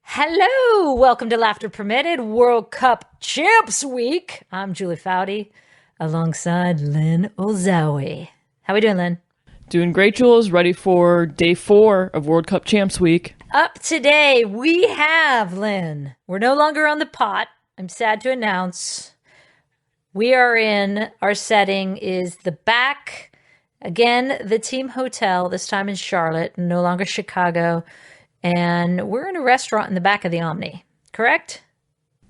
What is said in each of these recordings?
Hello, welcome to Laughter Permitted World Cup Champs Week. I'm Julie Foudy, alongside Lynn Ozawi. How we doing, Lynn? Doing great, Jules. Ready for day 4 of World Cup Champs Week. Up today, we have, Lynn, we're no longer on the pot. I'm sad to announce. We are in, our setting is the back, again, the team hotel, this time in Charlotte, no longer Chicago. And we're in a restaurant in the back of the Omni, correct?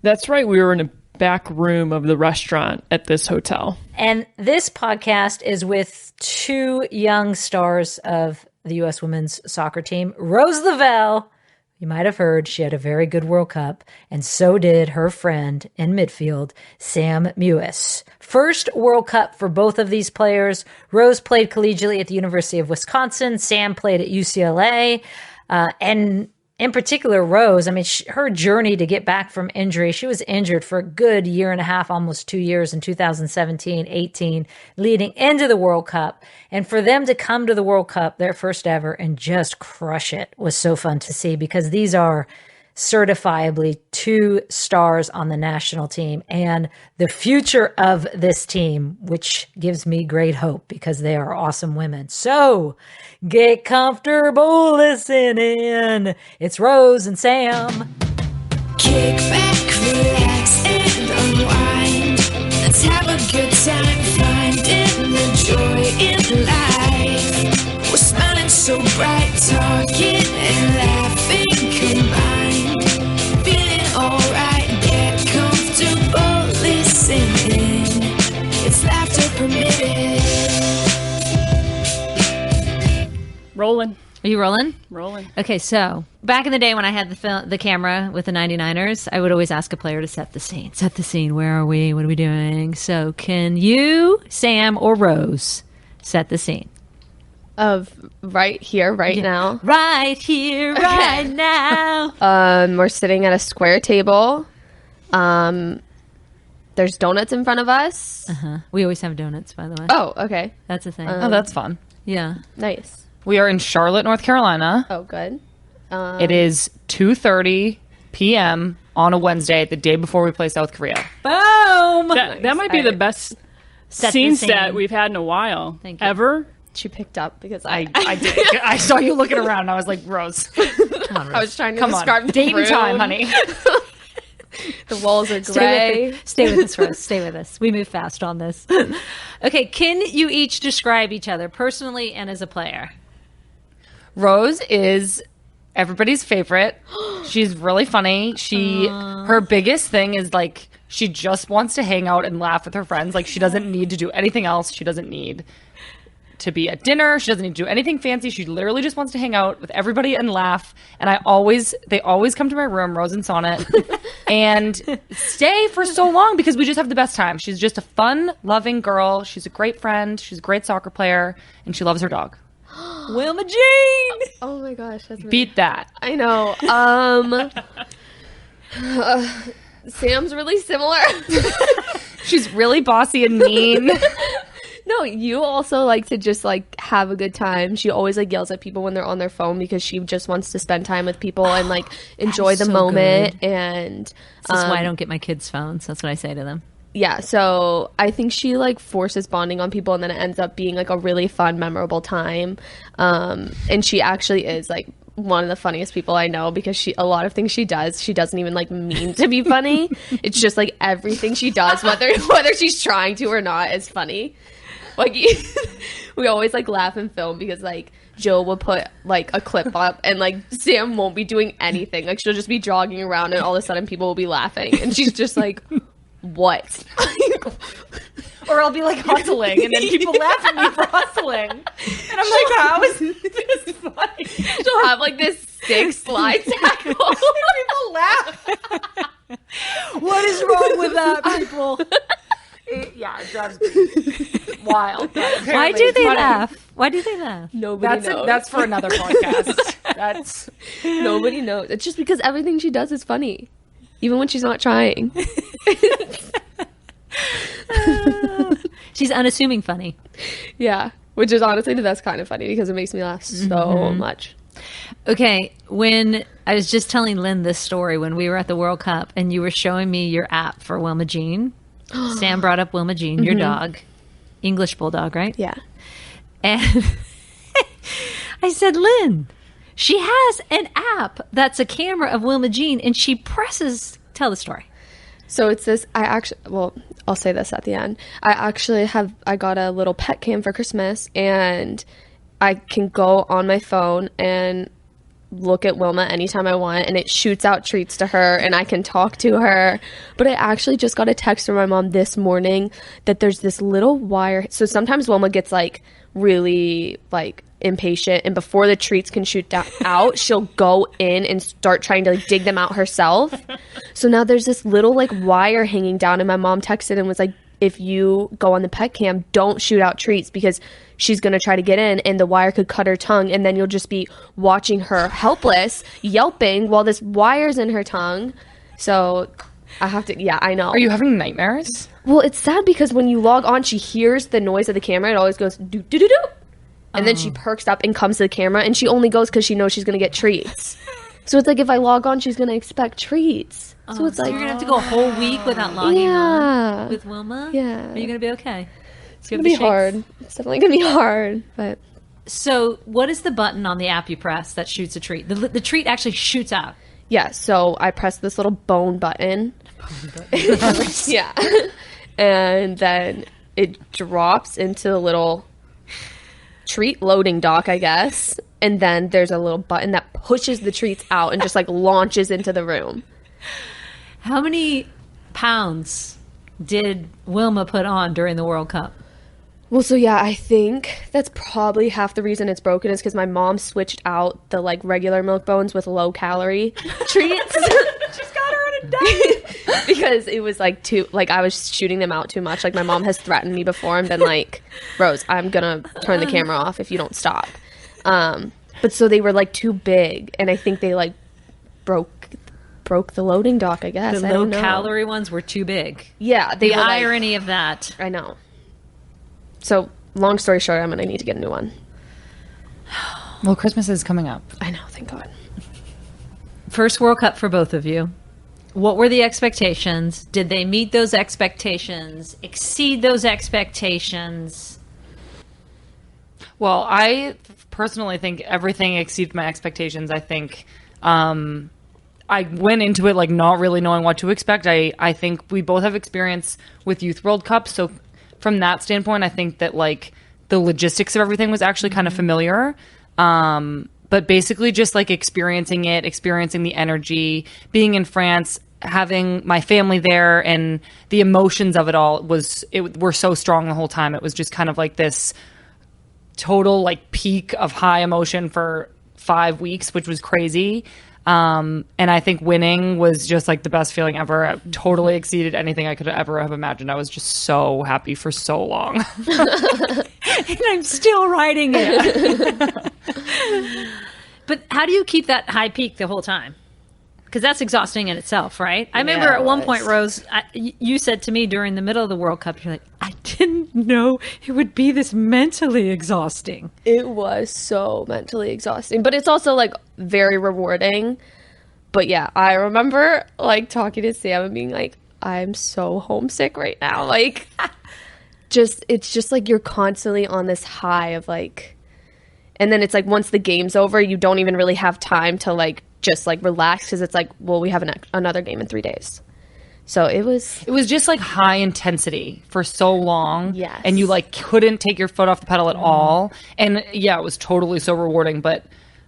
That's right. We were in a back room of the restaurant at this hotel. And this podcast is with two young stars of the U.S. women's soccer team. Rose Lavelle, you might have heard, she had a very good World Cup, and so did her friend in midfield, Sam Mewis. First World Cup for both of these players. Rose played collegiately at the University of Wisconsin. Sam played at UCLA. And in particular, Rose, I mean, her journey to get back from injury, she was injured for a good year and a half, almost 2 years in 2017, 18, leading into the World Cup. And for them to come to the World Cup, their first ever, and just crush it was so fun to see, because these are certifiably two stars on the national team and the future of this team, which gives me great hope because they are awesome women. So get comfortable listening. It's Rose and Sam. Kick back, relax, and unwind. Let's have a good time, finding the joy in life. We're smiling so bright, talking and laughing combined. Feeling alright, get comfortable listening. It's laughter permitted. Rolling. Are you rolling? Rolling. Okay, so back in the day when I had the camera with the 99ers, I would always ask a player to set the scene. Set the scene. Where are we? What are we doing? So can you, Sam, or Rose set the scene? Of right here, right now. Right here, right now. We're sitting at a square table. There's donuts in front of us. We always have donuts, by the way. Oh, okay. That's a thing. Oh, that's fun. Yeah. Nice. We are in Charlotte, North Carolina. Oh, good. It is 2:30 p.m. on a Wednesday, the day before we play South Korea. Boom! That might be the best scene set we've had in a while. Thank you. Ever. She picked up because I did. I saw you looking around and I was like, Rose. Come on, Rose. I was trying to Come on. describe the Dating room. time, honey. The walls are gray. Stay with us, Rose. Stay with us. We move fast on this. Okay, can you each describe each other personally and as a player? Rose is everybody's favorite. She's really funny. Her biggest thing is like she just wants to hang out and laugh with her friends. Like she doesn't need to do anything else. She doesn't need to be at dinner. She doesn't need to do anything fancy. She literally just wants to hang out with everybody and laugh. And they always come to my room, Rose and Sonnet, and stay for so long because we just have the best time. She's just a fun, loving girl. She's a great friend. She's a great soccer player, and she loves her dog. Wilma Jean! Oh my gosh. That's Beat that. I know. Sam's really similar. She's really bossy and mean. No, you also like to just like have a good time. She always like yells at people when they're on their phone because she just wants to spend time with people and like enjoy the so moment. good. And This is why I don't get my kids' phones. That's what I say to them. yeah, so I think she like forces bonding on people, and then it ends up being like a really fun, memorable time. And she actually is like one of the funniest people I know because a lot of things she doesn't even like mean to be funny. It's just like everything she does, whether she's trying to or not, is funny. Like we always like laugh and film because like Jill will put like a clip up and like Sam won't be doing anything. Like she'll just be jogging around and all of a sudden people will be laughing and she's just like, what? Or I'll be like hustling and then people laugh at me for hustling. And I'm like, how is this funny? She'll have like this sick slide tackle. People laugh. What is wrong with that, people? It drives me wild. Why do they laugh? Why do they laugh? Nobody knows. That's for another podcast. Nobody knows. It's just because everything she does is funny, even when she's not trying. She's unassuming funny. Yeah, which is honestly the best kind of funny because it makes me laugh so much. Okay, when I was just telling Lynn this story when we were at the World Cup and you were showing me your app for Wilma Jean. Sam brought up Wilma Jean, your dog. English Bulldog, right? Yeah. And I said, Lynn, she has an app that's a camera of Wilma Jean and she presses. Tell the story. So it's this, I'll say this at the end. I got a little pet cam for Christmas, and I can go on my phone and look at Wilma anytime I want, and it shoots out treats to her, and I can talk to her. But I actually just got a text from my mom this morning that there's this little wire. So sometimes Wilma gets like really like impatient, and before the treats can shoot out, she'll go in and start trying to like dig them out herself. So now there's this little like wire hanging down, and my mom texted and was like, if you go on the pet cam, don't shoot out treats because she's going to try to get in and the wire could cut her tongue, and then you'll just be watching her helpless yelping while this wire's in her tongue. So I have to, I know. Are you having nightmares? Well, it's sad because when you log on, she hears the noise of the camera. It always goes do do do do. And then she perks up and comes to the camera, and she only goes because she knows she's going to get treats. So it's like if I log on, she's going to expect treats. So it's like you're going to have to go a whole week without logging on with Wilma? Yeah. Are you going to be okay? It's going to be hard. It's definitely going to be hard. But So what is the button on the app you press that shoots a treat? The treat actually shoots out. yeah, so I press this little bone button. Yeah. And then it drops into the little treat loading dock, I guess. And then there's a little button that pushes the treats out and just like launches into the room. How many pounds did Wilma put on during the World Cup? Well, so yeah, I think that's probably half the reason it's broken is because my mom switched out the like regular milk bones with low calorie treats. She's got her on a diet. Because it was like I was shooting them out too much. Like my mom has threatened me before and been like, Rose, I'm gonna turn the camera off if you don't stop. But so they were like too big, and I think they like broke the loading dock, I guess. The I don't know. low-calorie ones were too big. Yeah, they The were like, irony of that. I know. So long story short, I'm gonna need to get a new one. Well, Christmas is coming up. I know, thank God. First World Cup for both of you. What were the expectations? Did they meet those expectations? Exceed those expectations? Well, I personally think everything exceeded my expectations. I think I went into it like not really knowing what to expect. I think we both have experience with Youth World Cup, so from that standpoint, I think that like the logistics of everything was actually kind of familiar. But basically just like experiencing the energy, being in France, having my family there, and the emotions of it all were so strong the whole time. It was just kind of like this total like peak of high emotion for 5 weeks, which was crazy. And I think winning was just like the best feeling ever. It totally exceeded anything I could ever have imagined. I was just so happy for so long. And I'm still riding it. But how do you keep that high peak the whole time? Because that's exhausting in itself, right? I remember at one point, Rose, you said to me during the middle of the World Cup, you're like, I didn't know it would be this mentally exhausting. It was so mentally exhausting, but it's also like very rewarding. But yeah, I remember like talking to Sam and being like, I'm so homesick right now. Like, it's just like you're constantly on this high of like, and then it's like once the game's over, you don't even really have time to like just like relax because it's like, well, we have another game in 3 days. So it was just like high intensity for so long. Yes. And you like couldn't take your foot off the pedal at all. And yeah, it was totally so rewarding. But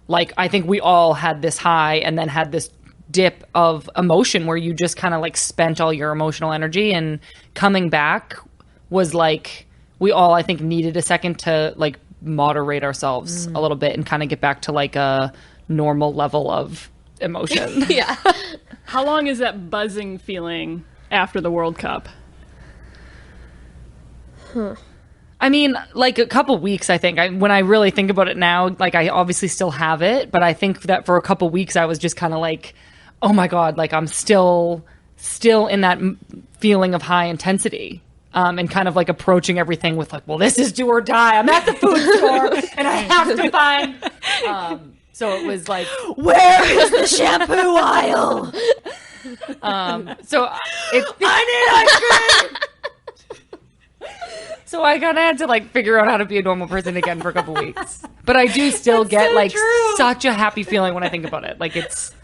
like, I think we all had this high and then had this dip of emotion where you just kind of like spent all your emotional energy, and coming back was like, we all, I think, needed a second to like moderate ourselves a little bit and kind of get back to like a normal level of emotion. Yeah. How long is that buzzing feeling after the World Cup? I mean, like a couple weeks, I think. When I really think about it now, like I obviously still have it, but I think that for a couple weeks I was just kind of like, oh my God, like I'm still in that feeling of high intensity. And kind of like approaching everything with like, well, this is do or die. I'm at the food store and I have to find. So it was like, Where is the shampoo aisle? so I need ice cream. So I kind of had to like figure out how to be a normal person again for a couple weeks. But I do still get like such a happy feeling when I think about it. Like it's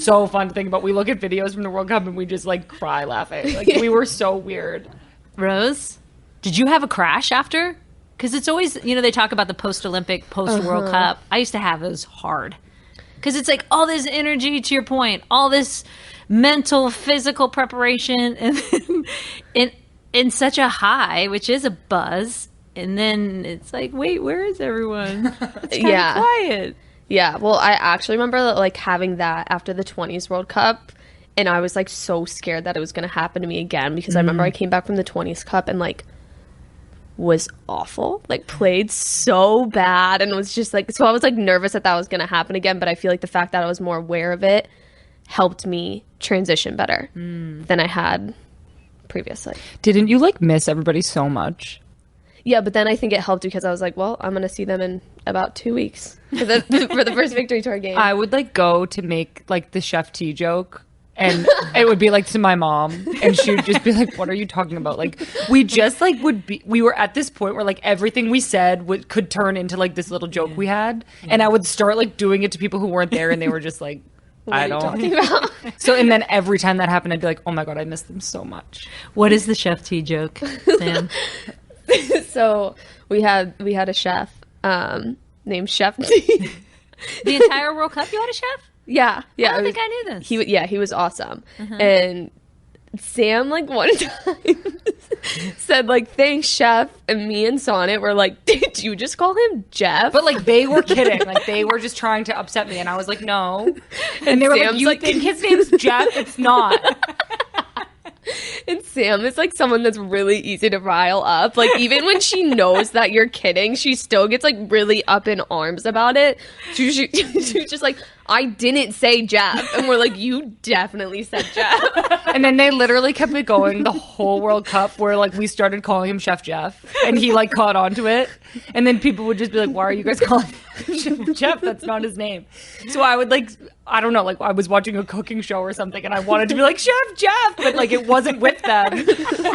so fun to think about. We look at videos from the World Cup and we just like cry laughing. Like we were so weird. Rose, did you have a crash after? Because it's always, they talk about the post-Olympic, post-World Cup. I used to have those hard. Because it's like all this energy, to your point, all this mental, physical preparation, and then in such a high, which is a buzz, and then it's like, wait, where is everyone? It's kind of quiet. Yeah, well, I actually remember like having that after the 20s World Cup, and I was like so scared that it was going to happen to me again, because I remember I came back from the 20s Cup and like was awful, like played so bad, and was just like, so I was like nervous that was going to happen again, but I feel like the fact that I was more aware of it helped me transition better than I had previously. Didn't you like miss everybody so much? Yeah, but then I think it helped because I was like, well, I'm going to see them in about 2 weeks for the first victory tour game. I would like go to make like the chef tea joke, and it would be like to my mom, and she would just be like, what are you talking about? Like we just like we were at this point where like everything we said could turn into like this little joke we had, and I would start like doing it to people who weren't there, and they were just like, What are you talking about? So, and then every time that happened, I'd be like, oh my God, I miss them so much. What is the chef tea joke, Sam? So we had a chef named Chef T. The entire World Cup you had a chef? Yeah. I don't think I knew this. He was awesome. And Sam like one time said like, thanks chef, and me and Sonnet were like, did you just call him Jeff? But like they were kidding, like they were just trying to upset me, and I was like, no. And they were Sam's like, you like- think his name's Jeff? It's not. And Sam is like someone that's really easy to rile up. Like even when she knows that you're kidding, she still gets like really up in arms about it. She's just like, I didn't say Jeff. And we're like, you definitely said Jeff. And then they literally kept it going the whole World Cup, where like we started calling him Chef Jeff, and he like caught on to it. And then people would just be like, why are you guys calling him Chef Jeff? That's not his name. So I would like, I don't know, like I was watching a cooking show or something, and I wanted to be like Chef Jeff, but like it wasn't with them,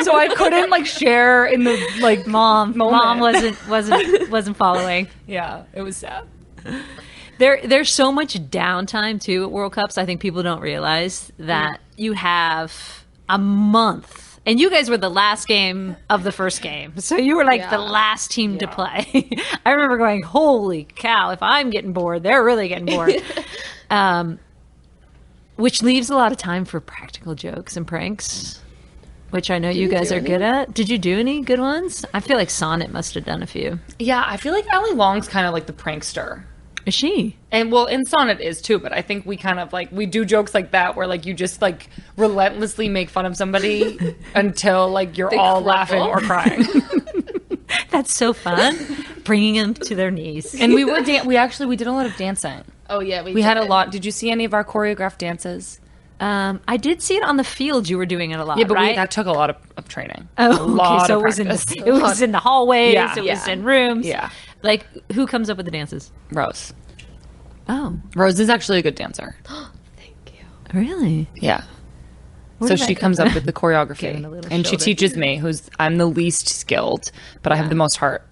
so I couldn't like share in the like Mom moment. wasn't following. Yeah, it was sad. There's so much downtime too at World Cups. I think people don't realize that you have a month, and you guys were the last game of the first game, so you were like the last team to play. I remember going, holy cow, if I'm getting bored, they're really getting bored. Which leaves a lot of time for practical jokes and pranks, which I know you guys are good at. Did you do any good ones? I feel like Sonnet must have done a few. Yeah, I feel like Allie Long's kind of like the prankster. Is she? And well, in Sonnet is too, but I think we kind of like, we do jokes like that where like you just like relentlessly make fun of somebody until like you're all laughing or crying. That's so fun. Bringing them to their knees. And we were we did a lot of dancing. Oh yeah, We had a lot. Did you see any of our choreographed dances? I did see it on the field. You were doing it a lot, Yeah, but right? that took a lot of training. Oh, A lot okay. So of it was practice. in the hallways. Yeah. It was in rooms. Yeah. Like, who comes up with the dances? Rose. Oh, Rose is actually a good dancer. Thank you. really? Yeah. Where So did that she come comes from? up with the choreography, Giving a little and she shoulder. teaches me. I'm the least skilled, but I have the most heart.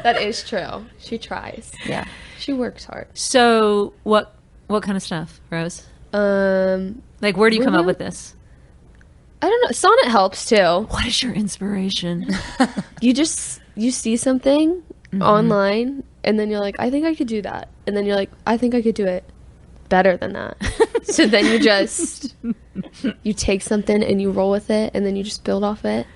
That is true. She tries. Yeah. She works hard. So what kind of stuff, Rose? Like, where do you come up with this? I don't know. Sonnet helps too. What is your inspiration? You see something online, and then you're like, I think I could do that. And then you're like, I think I could do it better than that. So then you take something and you roll with it, and then you just build off it.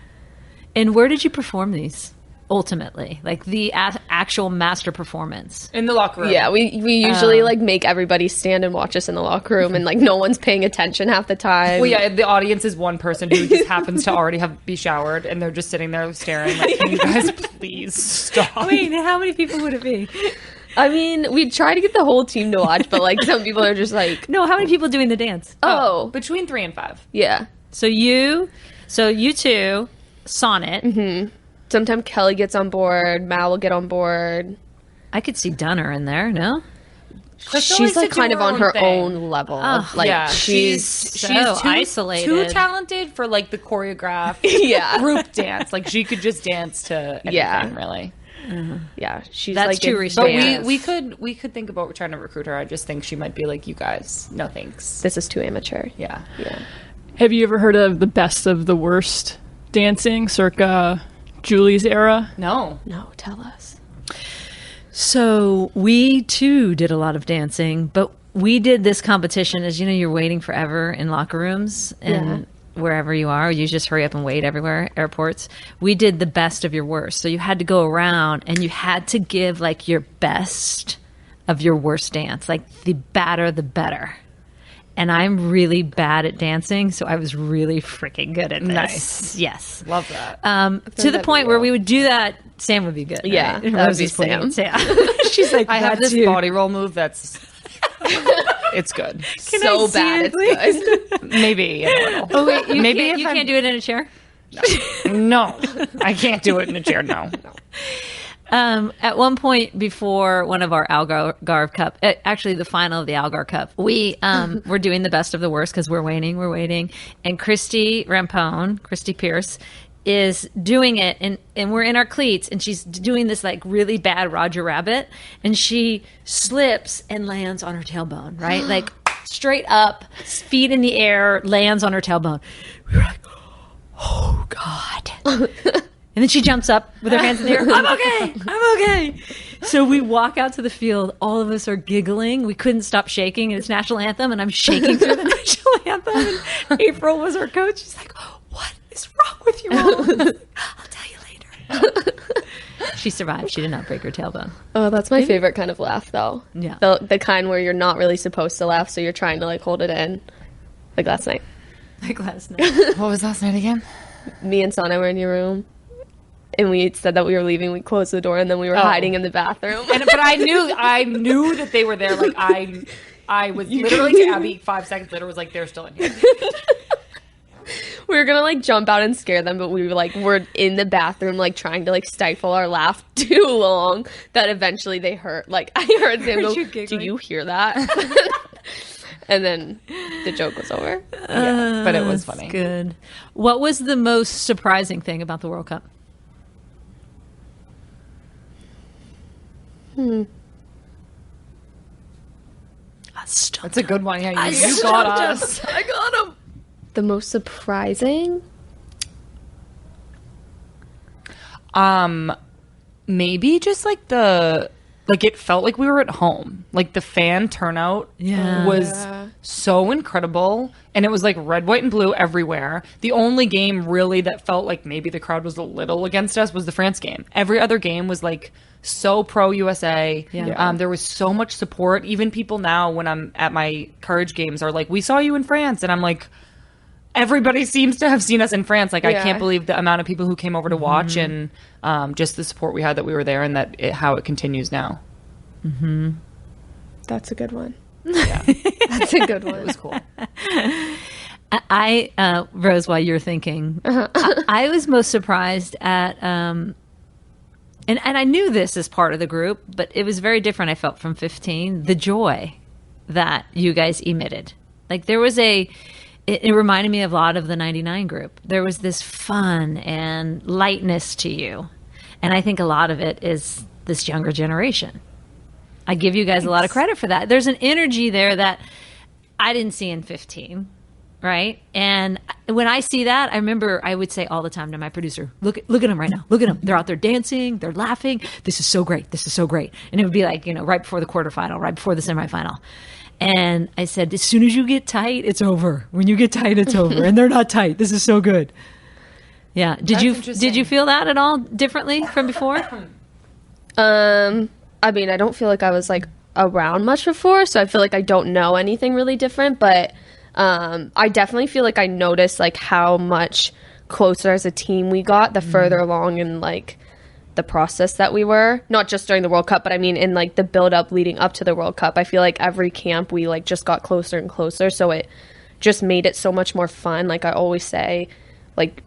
And where did you perform these? Ultimately, like the actual master performance. In the locker room. Yeah, we usually like make everybody stand and watch us in the locker room, and like no one's paying attention half the time. Well, yeah, the audience is one person who just happens to already be showered, and they're just sitting there staring like, can you guys please stop? Wait, how many people would it be? I mean, we try to get the whole team to watch, but like some people are just like, No, how many people doing the dance? oh, Between 3 and 5. yeah. So you two, Sonnet. Sometimes Kelly gets on board, Mal will get on board. I could see Dunner in there. No, Crystal She's likes to like do kind of on her thing. own level. Like Yeah, she's she's so too isolated. too talented for like the choreographed Yeah. group dance. Like she could just dance to anything, really. yeah, she's That's like too advanced. restrictive. But we could think about trying to recruit her. I just think she might be like, you guys, no thanks. This is too amateur. Yeah. Yeah. Have you ever heard of the best of the worst dancing circa Julie's era? No. No, tell us. So we too did a lot of dancing, but we did this competition. As you know, you're waiting forever in locker rooms and wherever you are, you just hurry up and wait everywhere, airports. We did the best of your worst. So you had to go around and you had to give like your best of your worst dance, like the badder, the better. And I'm really bad at dancing, so I was really freaking good at this. Nice. Yes. Love that. To the that'd point be where real. we would do that. Sam would be good. Yeah, right? that would Rose be is playing. Sam. Yeah. She's like, I have "That's this you." body roll move that's it's good. So see bad it, it's good. Maybe a little. Oh wait, you Maybe can't, if you I'm- can't do it in a chair. No, I can't do it in a chair. No. At one point before one of our Algarve Cup, actually the final of the Algarve Cup, we were doing the best of the worst because we're waiting, and Christy Pierce is doing it, and we're in our cleats, and she's doing this like really bad Roger Rabbit, and she slips and lands on her tailbone, right, like straight up, feet in the air, lands on her tailbone. We were like, oh God. And then she jumps up with her hands in the air. I'm okay. So we walk out to the field. All of us are giggling. We couldn't stop shaking. And it's national anthem, and I'm shaking through the national anthem. And April was our coach. She's like, "What is wrong with you all?" I was like, "I'll tell you later." She survived. She did not break her tailbone. Oh, that's my favorite kind of laugh, though. Yeah. The kind where you're not really supposed to laugh, so you're trying to like hold it in. Like last night, Like last night. What was last night again? me and Sana were in your room, and we said that we were leaving. We closed the door, and then we were hiding in the bathroom. But I knew that they were there. Like I was literally to Abby 5 seconds later was like, they're still in here. We were gonna like jump out and scare them, but we were like, we're in the bathroom, like trying to like stifle our laugh too long that eventually they heard. Like I heard them go, you "Do giggling? you hear that?" And then the joke was over. Yeah, but it was funny. Good. What was the most surprising thing about the World Cup? That's a good one. Yeah, you got us. I got him. The most surprising? Maybe just like it felt like we were at home. Like the fan turnout was so incredible, and it was like red, white, and blue everywhere. The only game really that felt like maybe the crowd was a little against us was the France game. Every other game was like so pro USA. Yeah. There was so much support. Even people now when I'm at my Courage games are like, "We saw you in France," and I'm like, everybody seems to have seen us in France. Like, I can't believe the amount of people who came over to watch and just the support we had that we were there, and how it continues now. That's a good one. Yeah. That's a good one. It was cool. I Rose, while you're thinking, I was most surprised at, and I knew this as part of the group, but it was very different. I felt from 15, the joy that you guys emitted. Like there was it reminded me of a lot of the 99 group. There was this fun and lightness to you. And I think a lot of it is this younger generation. I give you guys a lot of credit for that. There's an energy there that I didn't see in 15, right? And when I see that, I remember I would say all the time to my producer, look at them right now. Look at them. They're out there dancing. They're laughing. This is so great. This is so great. And it would be like, right before the quarterfinal, right before the semifinal. And I said, as soon as you get tight, it's over. When you get tight, it's over. And they're not tight. This is so good. Yeah. Did you feel that at all differently from before? I mean, I don't feel like I was like around much before, so I feel like I don't know anything really different, but I definitely feel like I noticed like how much closer as a team we got the further along in like the process that we were, not just during the World Cup, but I mean in like the build up leading up to the World Cup. I feel like every camp we like just got closer and closer, so it just made it so much more fun. Like I always say, like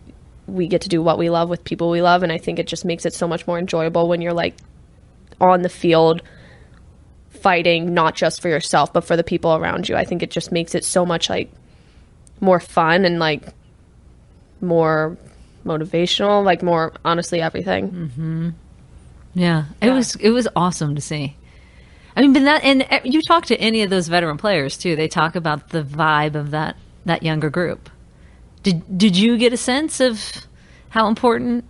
we get to do what we love with people we love, and I think it just makes it so much more enjoyable when you're like on the field fighting not just for yourself but for the people around you. I think it just makes it so much like more fun and like more motivational, like more honestly everything. Yeah, it was awesome to see. I mean, but that, and you talk to any of those veteran players too. They talk about the vibe of that younger group. Did you get a sense of how important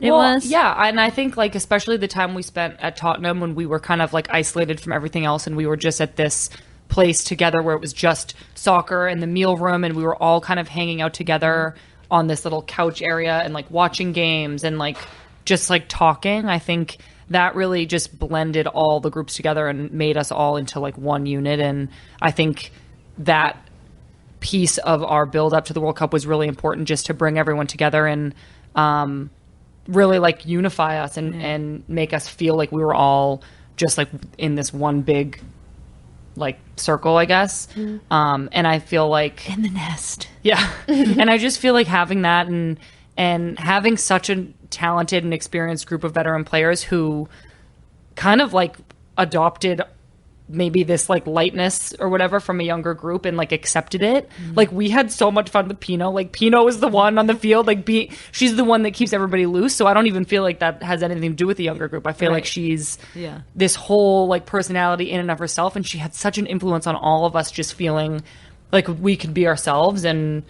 it was? Yeah, and I think like especially the time we spent at Tottenham when we were kind of like isolated from everything else, and we were just at this place together where it was just soccer and the meal room, and we were all kind of hanging out together on this little couch area and like watching games and like just like talking. I think that really just blended all the groups together and made us all into like one unit. And I think that piece of our build up to the World Cup was really important, just to bring everyone together and really like unify us and make us feel like we were all just like in this one big like circle, I guess. And I feel like In the nest. yeah. And I just feel like having that and having such a talented and experienced group of veteran players who kind of like adopted maybe this like lightness or whatever from a younger group and like accepted it. Like we had so much fun with Pino. Like Pino is the one on the field, like she's the one that keeps everybody loose. So I don't even feel like that has anything to do with the younger group. I feel like she's this whole like personality in and of herself, and she had such an influence on all of us just feeling like we could be ourselves and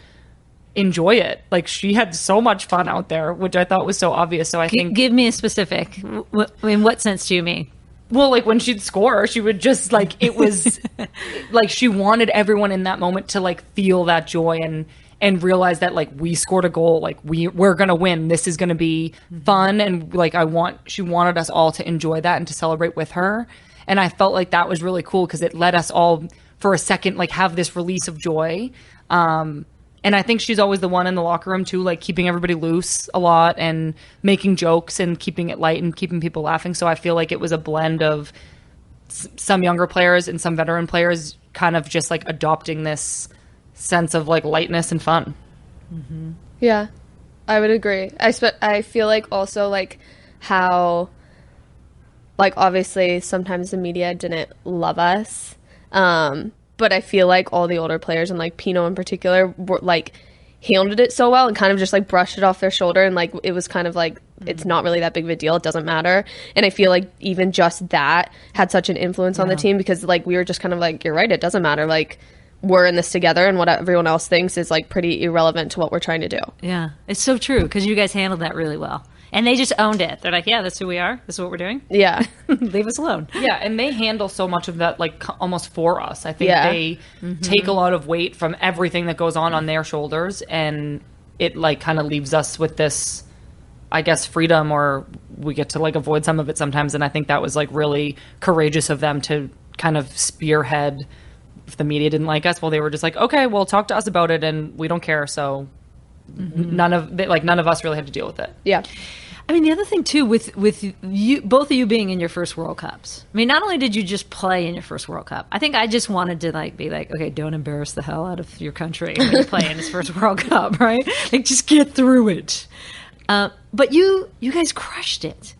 enjoy it. Like she had so much fun out there, which I thought was so obvious. So I think Give me a specific. In what sense do you mean? well, like when she'd score, she would just like, it was like she wanted everyone in that moment to like feel that joy and realize that like we scored a goal, like we're gonna win. This is gonna be fun, and like she wanted us all to enjoy that and to celebrate with her. And I felt like that was really cool because it let us all for a second like have this release of joy. And I think she's always the one in the locker room too, like keeping everybody loose a lot and making jokes and keeping it light and keeping people laughing. So I feel like it was a blend of some younger players and some veteran players kind of just like adopting this sense of like lightness and fun. Yeah, I would agree. I feel like also like how like obviously sometimes the media didn't love us. But I feel like all the older players, and like Pino in particular, were like handled it so well and kind of just like brushed it off their shoulder, and like it was kind of like it's not really that big of a deal, it doesn't matter. And I feel like even just that had such an influence on the team, because like we were just kind of like, you're right, it doesn't matter, like we're in this together, and what everyone else thinks is like pretty irrelevant to what we're trying to do. Yeah, it's so true, because you guys handled that really well. And they just owned it. They're like, yeah, that's who we are. This is what we're doing. Yeah. Leave us alone. Yeah, and they handle so much of that, like, almost for us. I think they take a lot of weight from everything that goes on their shoulders, and it, like, kind of leaves us with this, I guess, freedom, or we get to, like, avoid some of it sometimes, and I think that was, like, really courageous of them to kind of spearhead if the media didn't like us. Well, they were just like, okay, well, talk to us about it, and we don't care, so none of us really had to deal with it. Yeah. I mean, the other thing too, with you, both of you being in your first World Cups. I mean, not only did you just play in your first World Cup, I think I just wanted to like be like, okay, don't embarrass the hell out of your country when you play in his first World Cup, right? Like, just get through it. But you guys crushed it.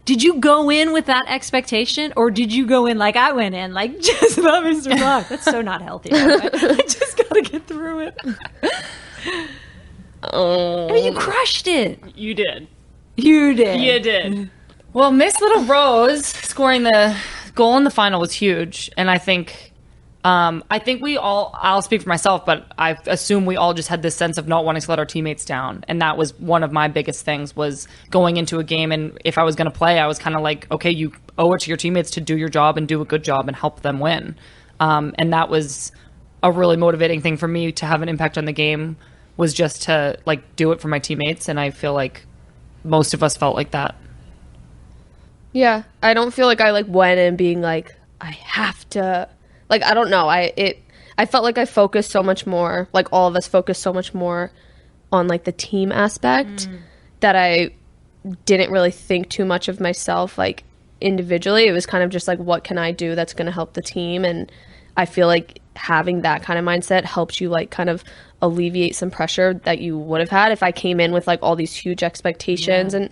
Did you go in with that expectation, or did you go in like I went in, like just love and survive? That's so not healthy. Right? I just got to get through it. I mean, you crushed it. You did. You did. You did. Well, Miss Little Rose scoring the goal in the final was huge, and I think we all, I'll speak for myself, but I assume we all just had this sense of not wanting to let our teammates down, and that was one of my biggest things, was going into a game, and if I was going to play, I was kind of like, okay, you owe it to your teammates to do your job and do a good job and help them win, and that was a really motivating thing for me to have an impact on the game, was just to like do it for my teammates, and I feel like most of us felt like that. Yeah, I don't feel like I like went in being like, I have to, like, I don't know. I felt like I focused so much more, like all of us focused so much more on like the team aspect that I didn't really think too much of myself like individually. It was kind of just like, what can I do that's going to help the team? And I feel like having that kind of mindset helps you like kind of alleviate some pressure that you would have had if I came in with like all these huge expectations and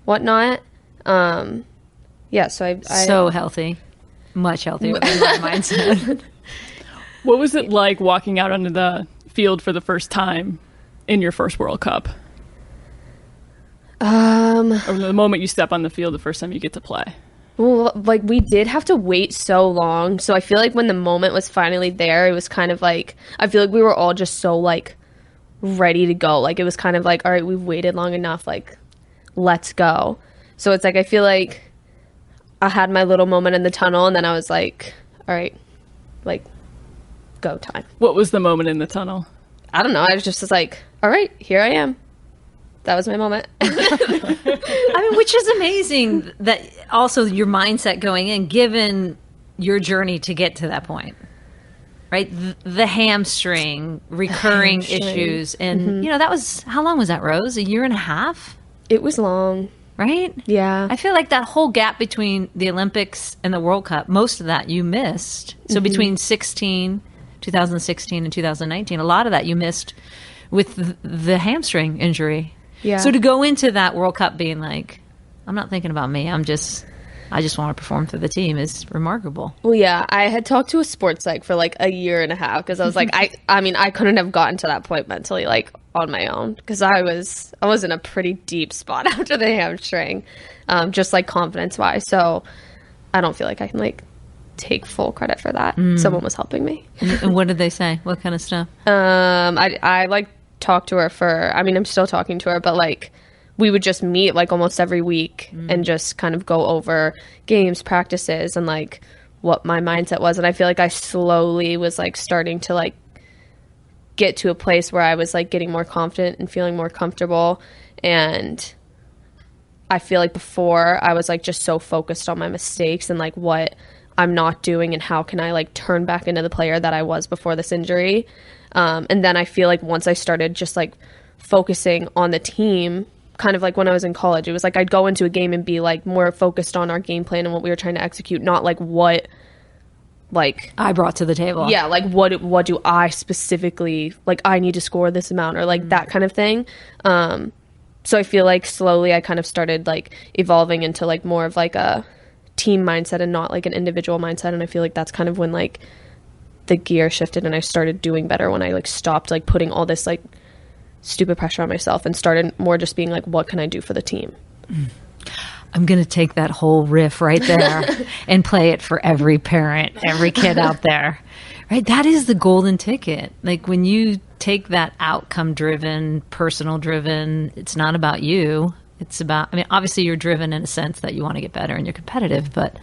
whatnot. Yeah, so I So healthy. Much healthier than my mindset. What was it like walking out onto the field for the first time in your first World Cup? Or the moment you step on the field the first time you get to play? Well, like, we did have to wait so long, so I feel like when the moment was finally there, it was kind of like, I feel like we were all just so, like, ready to go. Like, it was kind of like, all right, we've waited long enough, like, let's go. So it's like, I feel like I had my little moment in the tunnel, and then I was like, all right, like, go time. What was the moment in the tunnel? I don't know, I was just like, all right, here I am. That was my moment. I mean, which is amazing that also your mindset going in, given your journey to get to that point, right? The hamstring, recurring issues. And, you know, that was, how long was that, Rose? A year and a half? It was long. Right? Yeah. I feel like that whole gap between the Olympics and the World Cup, most of that you missed. So between 2016 and 2019, a lot of that you missed with the hamstring injury. Yeah. So to go into that World Cup being like, I'm not thinking about me, I just want to perform for the team is remarkable. Well, yeah, I had talked to a sports psych for like a year and a half because I was like, I mean, I couldn't have gotten to that point mentally, like, on my own, because I was in a pretty deep spot after the hamstring, just like confidence wise. So I don't feel like I can like take full credit for that. Someone was helping me. And what did they say? What kind of stuff? I like talked to her for, I mean, I'm still talking to her, but like we would just meet like almost every week and just kind of go over games, practices, and like what my mindset was. And I feel like I slowly was like starting to like get to a place where I was like getting more confident and feeling more comfortable. And I feel like before I was like just so focused on my mistakes and like what I'm not doing and how can I like turn back into the player that I was before this injury. And then I feel like once I started just like focusing on the team, kind of like when I was in college, it was like I'd go into a game and be like more focused on our game plan and what we were trying to execute, not like what like I brought to the table. Yeah, like what do I specifically, like I need to score this amount or like that kind of thing. So I feel like slowly I kind of started like evolving into like more of like a team mindset and not like an individual mindset. And I feel like that's kind of when like the gear shifted and I started doing better when I like stopped like putting all this like stupid pressure on myself and started more just being like, what can I do for the team? I'm going to take that whole riff right there and play it for every parent, every kid out there. Right? That is the golden ticket. Like when you take that outcome driven, personal driven, it's not about you. It's about, I mean, obviously you're driven in a sense that you want to get better and you're competitive, but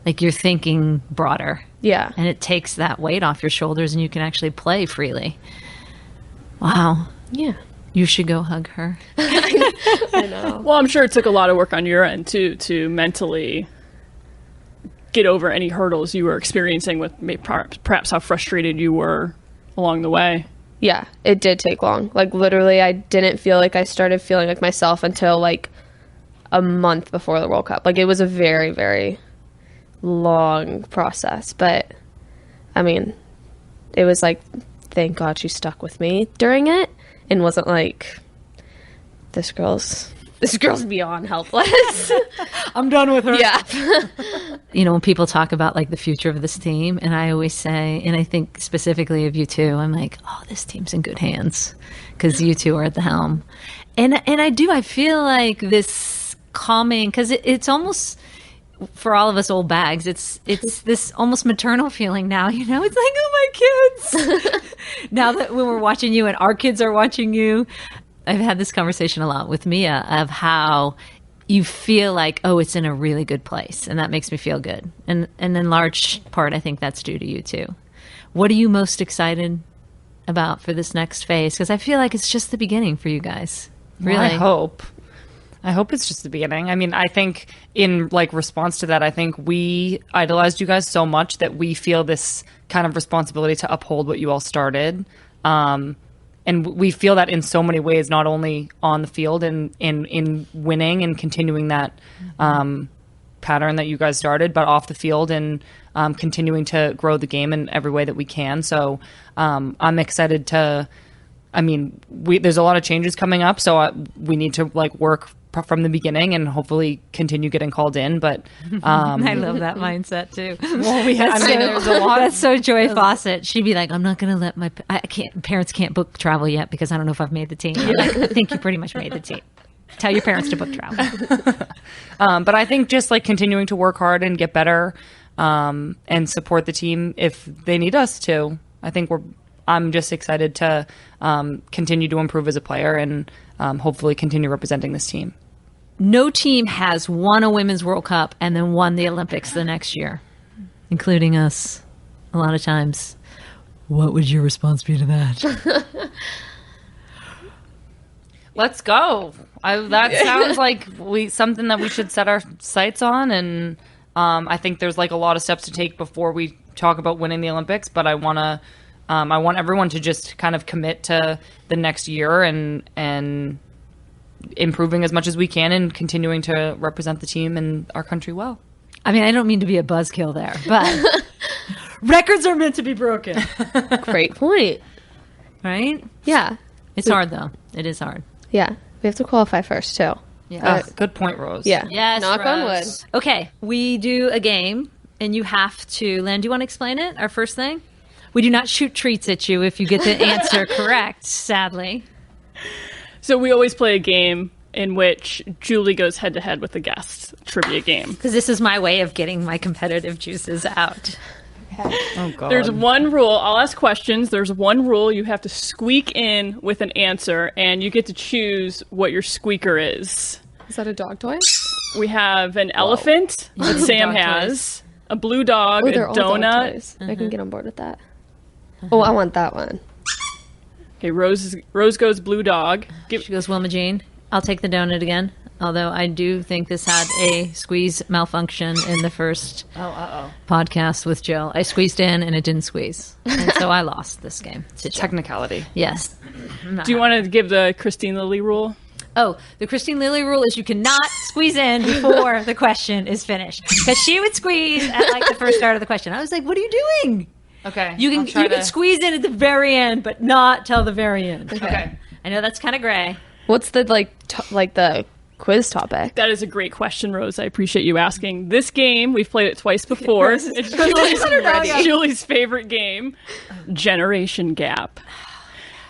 like you're thinking broader. Yeah. And it takes that weight off your shoulders and you can actually play freely. Wow. Yeah. You should go hug her. I know. Well, I'm sure it took a lot of work on your end too to mentally get over any hurdles you were experiencing with perhaps how frustrated you were along the way. Yeah, it did take long. Like literally I didn't feel like I started feeling like myself until like a month before the World Cup. Like it was a very, very long process, but I mean, it was like, thank God she stuck with me during it and wasn't like, this girl's beyond helpless. I'm done with her. Yeah. You know, when people talk about like the future of this team, and I always say, and I think specifically of you two, I'm like, oh, this team's in good hands because you two are at the helm. And I feel like this calming, because it's almost, for all of us old bags, it's this almost maternal feeling now, you know? It's like, oh, my kids. Now that when we're watching you and our kids are watching you, I've had this conversation a lot with Mia of how you feel like, oh, it's in a really good place. And that makes me feel good. And in large part, I think that's due to you too. What are you most excited about for this next phase? Because I feel like it's just the beginning for you guys. Really. Well, I hope it's just the beginning. I mean, I think in like response to that, I think we idolized you guys so much that we feel this kind of responsibility to uphold what you all started. And we feel that in so many ways, not only on the field and in winning and continuing that pattern that you guys started, but off the field and continuing to grow the game in every way that we can. So I'm excited to, I mean, there's a lot of changes coming up, so we need to like work from the beginning and hopefully continue getting called in. But I love that mindset too. well, there's a lot. That's so Joy Fawcett. She'd be like, I'm not going to let parents can't book travel yet because I don't know if I've made the team. I'm like, I think you pretty much made the team. Tell your parents to book travel. But I think just like continuing to work hard and get better and support the team if they need us to. I think I'm just excited to continue to improve as a player and hopefully continue representing this team. No team has won a Women's World Cup and then won the Olympics the next year, including us a lot of times. What would your response be to that? Let's go. That sounds like something that we should set our sights on. And I think there's like a lot of steps to take before we talk about winning the Olympics. But I want everyone to just kind of commit to the next year and improving as much as we can and continuing to represent the team and our country well. I mean, I don't mean to be a buzzkill there, but records are meant to be broken. Great point. Right? Yeah. It's hard, though. It is hard. Yeah. We have to qualify first, too. Yeah. Good point, Rose. Yeah. Yes, Knock on wood. Rose. Okay, we do a game, and you have to... Len, do you want to explain it, our first thing? We do not shoot treats at you if you get the answer correct, sadly. So we always play a game in which Julie goes head-to-head with the guest trivia game. Because this is my way of getting my competitive juices out. Oh, God. There's one rule. I'll ask questions. There's one rule. You have to squeak in with an answer, and you get to choose what your squeaker is. Is that a dog toy? We have an elephant that Sam Dog has, a blue dog, a they're all dog donut. toys. I can get on board with that. Oh, I want that one. Okay, Rose goes blue dog. She goes Wilma Jean. I'll take the donut again. Although I do think this had a squeeze malfunction in the first podcast with Jill. I squeezed in and it didn't squeeze. And so I lost this game. To Jill. Technicality. Yes. Do you want to give the Christine Lilly rule? Oh, the Christine Lilly rule is you cannot squeeze in before the question is finished. Because she would squeeze at like the first start of the question. I was like, what are you doing? Okay. You can squeeze in at the very end, but not till the very end. Okay. I know that's kind of gray. What's the the quiz topic? That is a great question, Rose. I appreciate you asking. This game, we've played it twice before. It's Julie's favorite game, Generation Gap.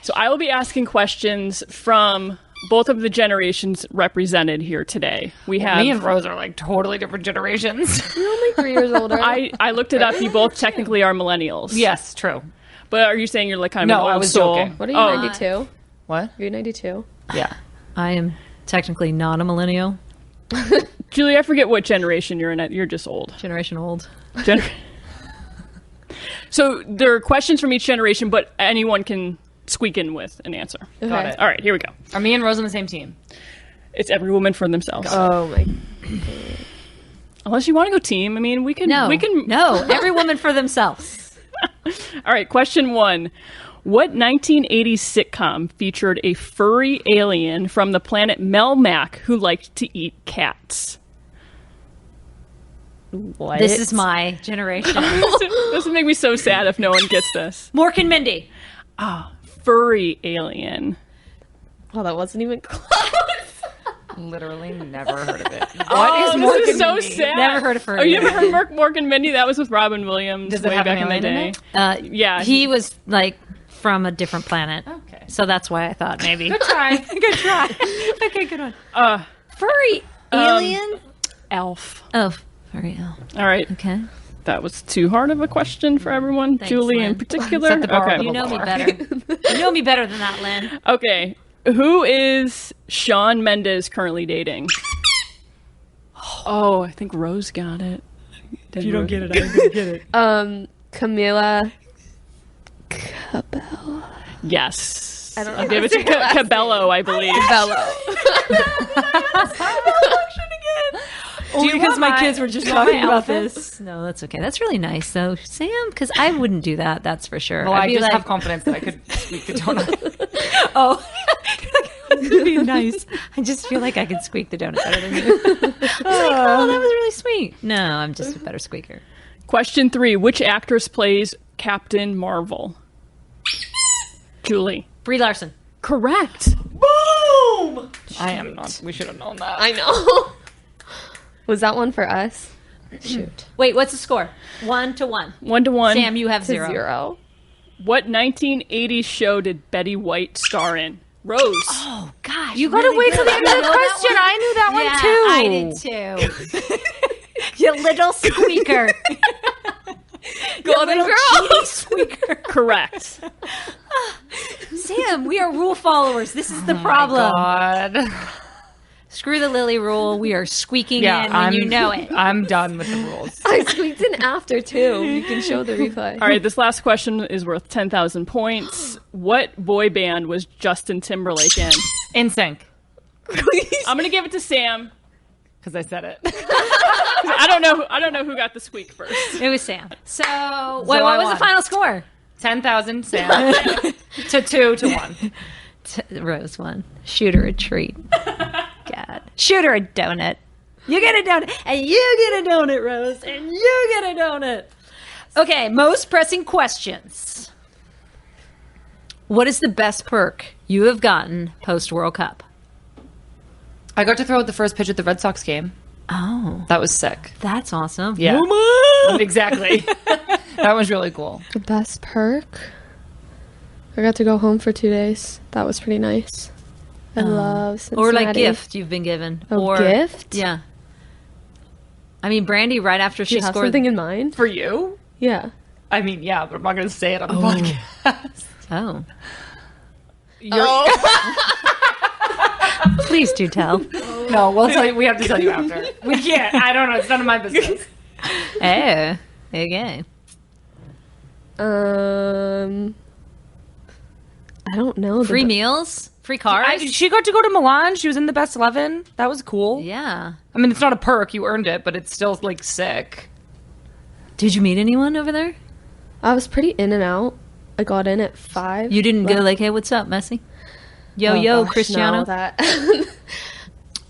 So I will be asking questions from both of the generations represented here today. We have me and Rose are like totally different generations. You're only 3 years older. I looked it up. You both technically are millennials. Yes, true. But are you saying you're like kind of No, an I old was soul? joking. What are you, 92? What? You're 92? Yeah. I am technically not a millennial. Julie, I forget what generation you're in. You're just old. Generation old. So there are questions from each generation, but anyone can squeak in with an answer. Okay. Got it. All right, here we go. Are me and Rose on the same team? It's every woman for themselves. Oh my. Unless you want to go team. I mean, we can. No. Every woman for themselves. All right, question 1. What 1980s sitcom featured a furry alien from the planet Melmac who liked to eat cats? What? This is my generation. This would make me so sad if no one gets this. Mork and Mindy. Furry alien. Oh, that wasn't even close. Literally never heard of it. What is Mork this is and so Mindy? sad. Never heard of furry Oh, you never alien. heard Mork and Mindy? That was with Robin Williams Does it way have back an in the alien day. in it? Yeah. He was like from a different planet. Okay. So that's why I thought maybe. Good try. Good try. Okay, good one. Furry alien? Elf. Oh, furry elf. All right. Okay. That was too hard of a question for everyone. Thanks, Julie in Lynn. particular. Set the bar Okay. You know me better. You know me better than that, Lynn. Okay. Who is Shawn Mendes currently dating? Oh, I think Rose got it. If you don't get it, I'm going to get it. Camila Cabello. Yes. I don't know I'll how give to it to say her last Cabello, I believe. Bello. Because my kids were just talking about outfit? this. No, that's okay. That's really nice, though, Sam, because I wouldn't do that. That's for sure. Well, I'd I be just like, have confidence that I could squeak the donut. oh, it'd be nice. I just feel like I could squeak the donut better than you. I was like, oh, that was really sweet. No, I'm just a better squeaker. Question 3. Which actress plays Captain Marvel? Julie. Brie Larson. Correct. Boom! I am not. We should have known that. I know. Was that one for us? Shoot. Wait, what's the score? 1-1. 1-1. Sam, you have To 0. 0. What 1980s show did Betty White star in? Rose. Oh, gosh. You gotta wait till the end of the question. I knew that one too. I did too. You little squeaker. Golden Girl. Cheaty squeaker. Correct. Sam, we are rule followers. This is the problem. God. Screw the Lily rule. We are squeaking in when you know it. I'm done with the rules. I squeaked in after, too. You can show the replay. All right, this last question is worth 10,000 points. What boy band was Justin Timberlake in? In sync. I'm going to give it to Sam because I said it. I don't know who got the squeak first. It was Sam. So, what was the final score? 10,000 Sam to 2-1. Rose won. Shoot her a treat. God. Shoot her a donut. You get a donut. And you get a donut, Rose. And you get a donut. Okay, most pressing questions. What is the best perk you have gotten post-World Cup? I got to throw out the first pitch at the Red Sox game. Oh, That was sick. that's awesome. Yeah. Exactly. That was really cool. The best perk? I got to go home for 2 days. That was pretty nice. I love Cincinnati. Or like gift you've been given. Oh, or gift? Yeah. I mean, Brandy, right after Do she you have scored. something in mind? For you? Yeah. I mean, yeah, but I'm not going to say it on the podcast. Oh. You're- Please do tell. No, we'll tell you. We have to tell you after. We can't. I don't know. It's none of my business. Oh, okay. I don't know. Free meals? Free cars? She got to go to Milan. She was in the best 11. That was cool. Yeah. I mean, it's not a perk. You earned it, but it's still, like, sick. Did you meet anyone over there? I was pretty in and out. I got in at 5. You didn't go like, hey, what's up, Messi? Yo, Cristiano. No, that.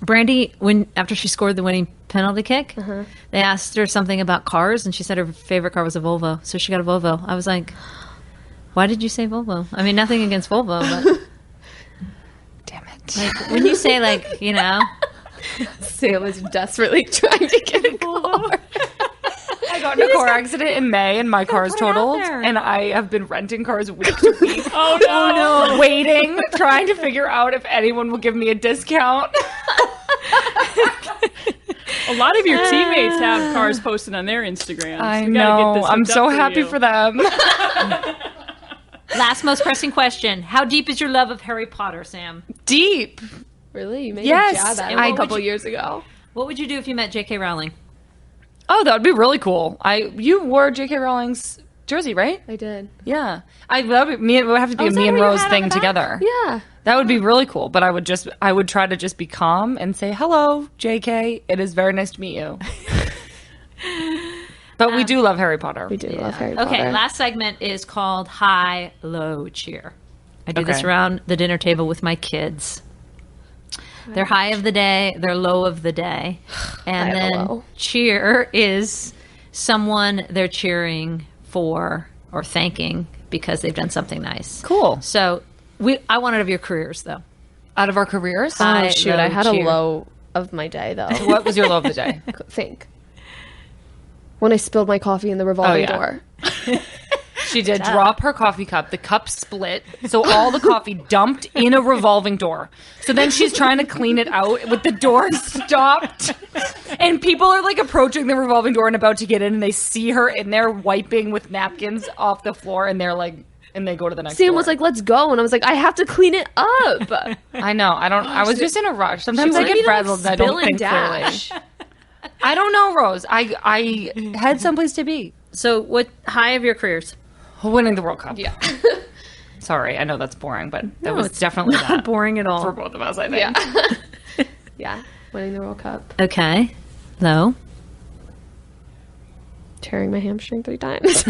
Brandy, after she scored the winning penalty kick, they asked her something about cars, and she said her favorite car was a Volvo, so she got a Volvo. I was like, why did you say Volvo? I mean, nothing against Volvo, but Damn it. like when you say like, you know, Sam was desperately trying to get a car. I got in a car accident in May, and my car's put it out totaled. there. And I have been renting cars week to week. Oh no! Waiting, trying to figure out if anyone will give me a discount. A lot of your teammates have cars posted on their Instagram. I You gotta know. get this I'm hooked so up happy you. for them. last most pressing question. How deep is your love of Harry Potter, Sam? Deep. Really? You made Yes, a jab at and it what a would couple you- years ago. What would you do if you met J.K. Rowling? Oh, that would be really cool. You wore J.K. Rowling's jersey, right? I did. Yeah. It would have to be a is me that and what you Rose had on thing the back? together. Yeah. That would be really cool. But I would try to just be calm and say, hello, JK. It is very nice to meet you. But we do love Harry Potter. We do love Harry Potter. Okay, last segment is called High Low Cheer. I do this Okay. around the dinner table with my kids. They're high of the day, they're low of the day. And High and then low. cheer is someone they're cheering for or thanking because they've done something nice. Cool. So I want it of your careers, though. Out of our careers? High, Oh, shoot. low, I had cheer. a low of my day, though. What was your low of the day? Think. When I spilled my coffee in the revolving yeah. door. She did drop her coffee cup. The cup split. So all the coffee dumped in a revolving door. So then she's trying to clean it out with the door stopped. And people are like approaching the revolving door and about to get in, and they see her in there wiping with napkins off the floor, and they're like, and they go to the next Sam door. was like, let's go. And I was like, I have to clean it up. I know. I was just in a rush. Sometimes I wanted me get to, like, frazzled and I spill don't and think dash. clearly. I don't know, Rose. I had someplace to be. So what high of your careers? Winning the World Cup. Yeah. Sorry, I know that's boring, but that was definitely that Boring at all. for both of us, I think. Yeah. Yeah. Winning the World Cup. Okay. Low. Tearing my hamstring 3 times.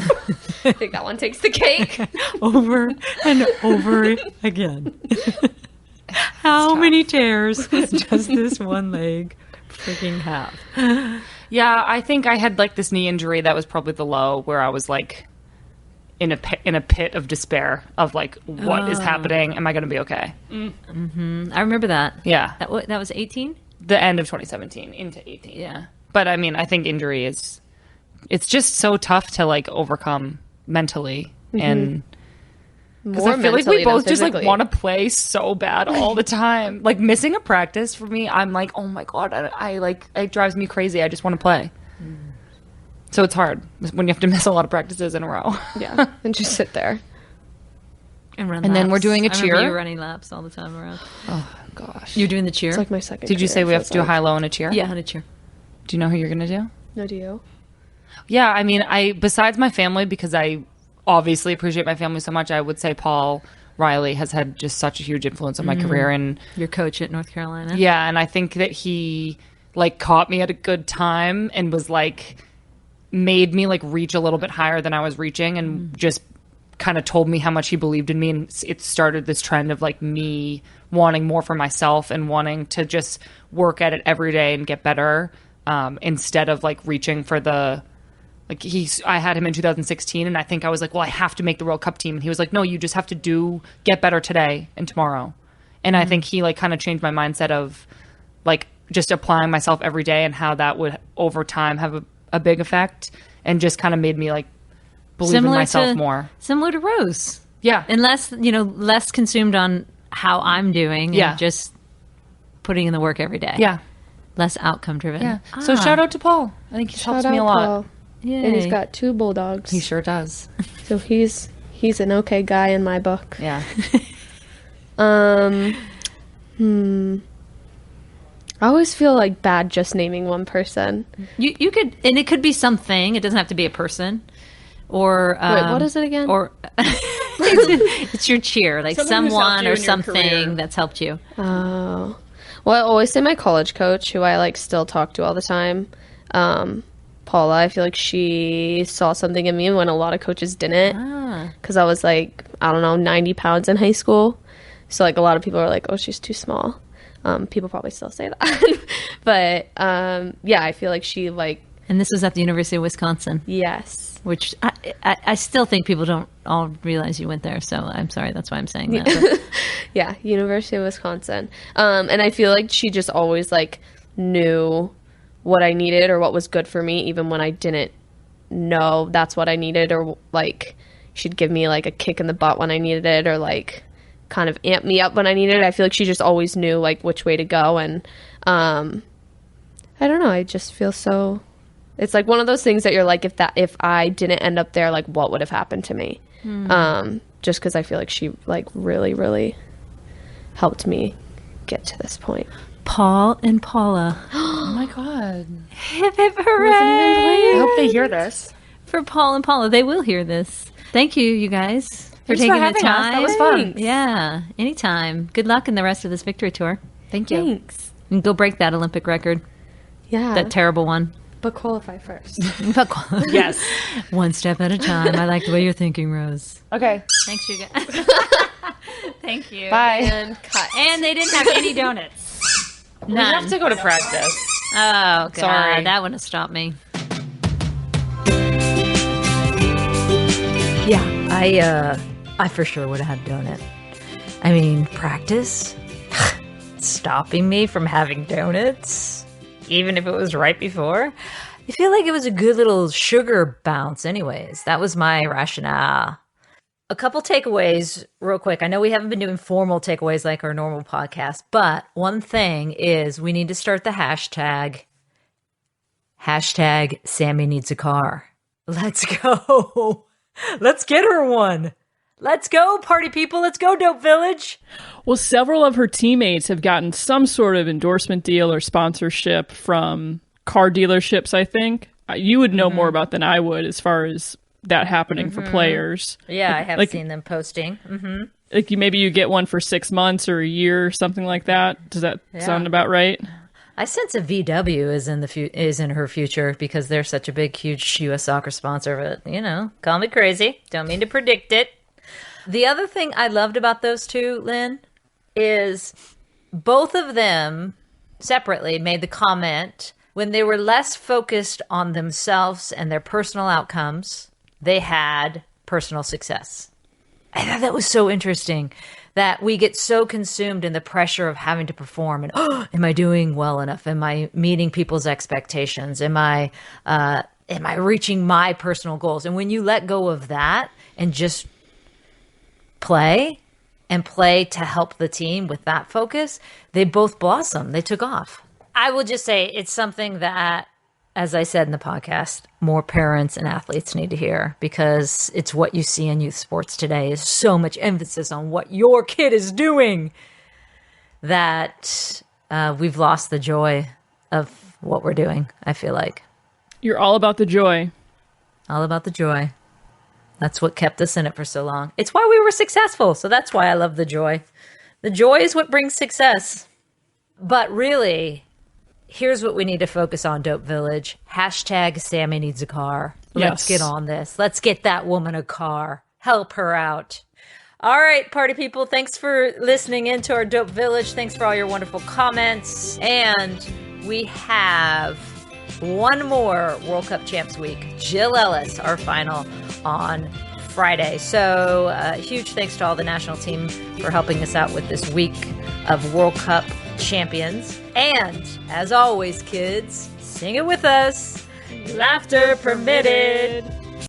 I think that one takes the cake. Over and over again. How many tears does this one leg freaking have? Yeah, I think I had like this knee injury that was probably the low, where I was like in a pit of despair of like, what is happening? Am I going to be okay? I remember that. Yeah. That was 18? The end of 2017 into 18. Yeah. But I mean, I think injury it's just so tough to like overcome mentally. And because I feel like we both just like want to play so bad all the time. Like missing a practice for me, I'm like, oh my God, I like, it drives me crazy. I just want to play. So it's hard when you have to miss a lot of practices in a row. Yeah, and just sit there. And run And then laps. we're doing a I remember cheer. you running laps all the time around. Oh gosh. You're doing the cheer? It's like my second. Did you cheer, say we it have to feels do a like. high, low, and a cheer? Yeah, how to cheer. Do you know who you're going to do? No, do you? Yeah, I mean, besides my family, because I obviously appreciate my family so much, I would say Paul Riley has had just such a huge influence on my career. And Your coach at North Carolina. yeah, and I think that he like caught me at a good time and was like made me like reach a little bit higher than I was reaching, and just kind of told me how much he believed in me, and it started this trend of like me wanting more for myself and wanting to just work at it every day and get better, instead of like reaching for the like I had him in 2016, and I think I was like, well, I have to make the World Cup team, and he was like, no, you just have to get better today and tomorrow. And I think he like kind of changed my mindset of like just applying myself every day, and how that would over time have a big effect, and just kind of made me like believe in myself more. Similar to Rose. Yeah. And less consumed on how I'm doing. Yeah. And just putting in the work every day. Yeah. Less outcome driven. Yeah. So shout out to Paul. I think he's helped Shout me a out, lot. Paul. Yay. And he's got 2 bulldogs. He sure does. So he's an okay guy in my book. Yeah. I always feel like bad just naming one person. You could, and it could be something. It doesn't have to be a person. Or Wait, what is it again? Or it's your cheer, like Someone who's helped someone you or in your career. something that's helped you. Oh. Well, I always say my college coach, who I like still talk to all the time. Paula, I feel like she saw something in me when a lot of coaches didn't. Because I was like, I don't know, 90 pounds in high school. So like a lot of people are like, oh, she's too small. People probably still say that. But yeah, I feel like she like. And this was at the University of Wisconsin. Yes. Which I still think people don't all realize you went there. So I'm sorry. That's why I'm saying that. But Yeah, University of Wisconsin. And I feel like she just always like knew what I needed or what was good for me, even when I didn't know that's what I needed, or like she'd give me like a kick in the butt when I needed it, or like kind of amp me up when I needed it. I feel like she just always knew like which way to go. And I don't know, I just feel so, it's like one of those things that you're like, if I didn't end up there, like what would have happened to me? Just because I feel like she like really, really helped me get to this point. Paul and Paula. Oh my God. Hip hip hooray! I hope they hear this. For Paul and Paula. They will hear this. Thank you, you guys, for Thanks for taking the having us. time. That was fun. Yeah, anytime. Good luck in the rest of this victory tour. Thank you. Thanks. And go break that Olympic record. Yeah. That terrible one. But qualify first. Yes. One step at a time. I like the way you're thinking, Rose. Okay. Thanks, you guys. Thank you. Bye. And cut. And they didn't have any donuts. We None. have to go to practice. Oh, God. Sorry. That wouldn't have stopped me. Yeah, I for sure would have had a donut. I mean, practice? Stopping me from having donuts? Even if it was right before? I feel like it was a good little sugar bounce anyways. That was my rationale. A couple takeaways real quick. I know we haven't been doing formal takeaways like our normal podcast, but one thing is we need to start the hashtag Sammy needs a car. Let's go. Let's get her one. Let's go, party people. Let's go, Dope Village. Well, several of her teammates have gotten some sort of endorsement deal or sponsorship from car dealerships, I think. You would know more about than I would as far as that happening for players. Yeah, I have Like- seen them posting. Like maybe you get one for 6 months or a year or something like that. Does that sound about right? I sense a VW is in her future because they're such a big, huge U.S. soccer sponsor. But, you know, call me crazy. Don't mean to predict it. The other thing I loved about those two, Lynn, is both of them separately made the comment when they were less focused on themselves and their personal outcomes, they had personal success. I thought that was so interesting that we get so consumed in the pressure of having to perform and, am I doing well enough? Am I meeting people's expectations? Am I reaching my personal goals? And when you let go of that and just play to help the team with that focus, they both blossom. They took off. I will just say it's something that, as I said in the podcast, more parents and athletes need to hear, because it's what you see in youth sports today is so much emphasis on what your kid is doing that we've lost the joy of what we're doing, I feel like. You're all about the joy. All about the joy. That's what kept us in it for so long. It's why we were successful. So that's why I love the joy. The joy is what brings success. But really, here's what we need to focus on, Dope Village. # Sammy needs a car. Let's Yes. get on this. Let's get that woman a car. Help her out. All right, party people, thanks for listening in to our Dope Village. Thanks for all your wonderful comments. And we have one more World Cup Champs Week. Jill Ellis, our final on Friday. So huge thanks to all the national team for helping us out with this week of World Cup Champions. And as always, kids, sing it with us. Laughter permitted.